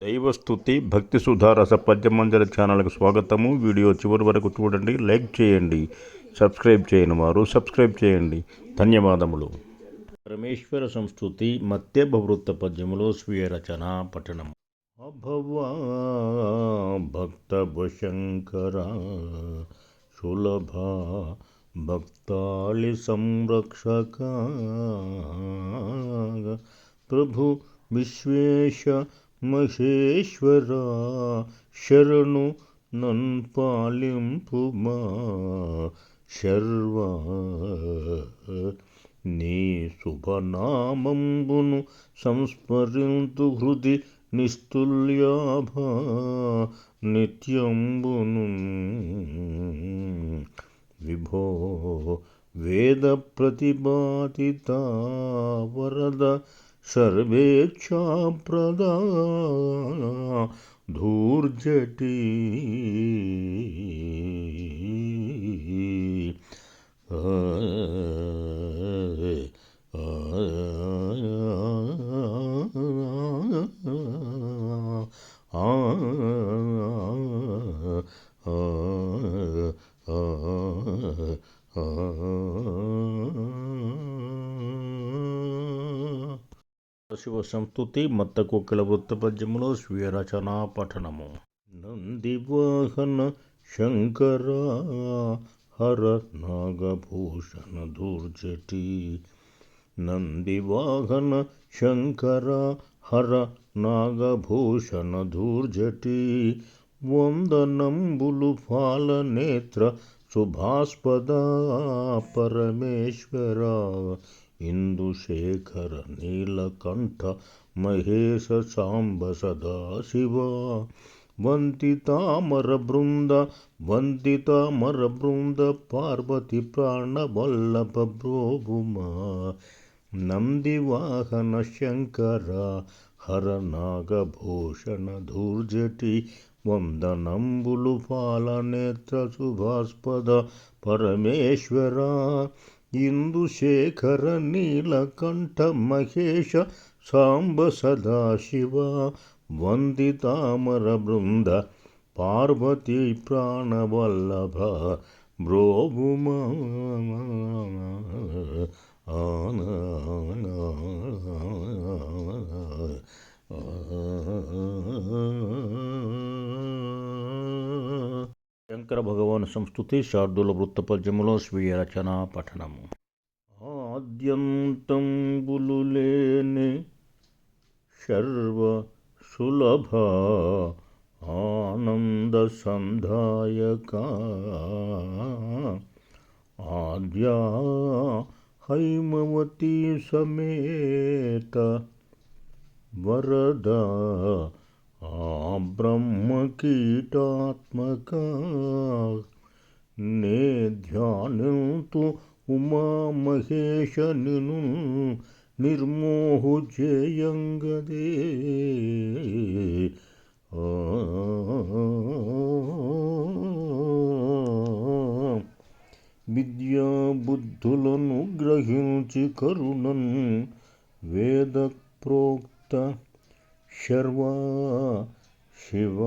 దైవస్తుతి భక్తి సుధారస పద్యమంజర ఛానల్కు స్వాగతము. వీడియో చివరి వరకు చూడండి, లైక్ చేయండి, సబ్స్క్రైబ్ చేయని వారు సబ్స్క్రైబ్ చేయండి. ధన్యవాదములు. పరమేశ్వర సంస్కృతి మత్యభవృత్త పద్యములో స్వీయ రచన పఠనం. అభవా భక్తభశంకర సులభ భక్తాళి సంరక్షక ప్రభు విశ్వేశ మహేశ్వర శరణు నన్ పాలింపుమా శర్వ నీ శుభనామంబును సంస్మరింతు హృది నిస్తుల్యాభా నిత్యంబును విభో వేద ప్రతిపాదిత వరద సర్వేచ్ఛాప్రదా ధూర్జటి శివ సంస్తుతి మత్త కోకిల వృత్తపద్యములో స్వీయ రచనా పఠనము. నందివాహన శంకర హర నాగభూషణ ధూర్జటి నందివాహన శంకర హర నాగభూషణ ధూర్జటి వందనంబులు ఫాలనేత్ర శుభాస్పద పరమేశ్వర ఇందుశేఖర నీలకంఠ మహేశ సాంబ సదాశివ వందితామర బృంద పార్వతి ప్రాణవల్లభ బ్రోభుమా నందివాహన శంకర హర నాగభూషణ ధూర్జటి వందనంబులు ఫాలనేత్ర శుభాస్పద పరమేశ్వర ఇందుశేఖర నీలకంఠ మహేశ సాంబ సదాశివ వందితామర బృంద పార్వతీ ప్రాణవల్లభ బ్రోభుమా శంకర భగవాన్ సంస్తుతి శార్దూల వృత్తపద్యములో స్వీయ రచనా పఠనము. ఆద్యంతంబులు లేని సర్వ సులభ ఆనంద సంధాయక ఆద్యా హైమవతి సమేత వరద ఆ బ్రహ్మ కీటాత్మక నే ధ్యానంతు ఉమా మహేశ నిను నిర్మోహు జయంగదే విద్యా బుద్ధులను గ్రహించి కరుణన్ వేద ప్రోక్త శర్వ శివ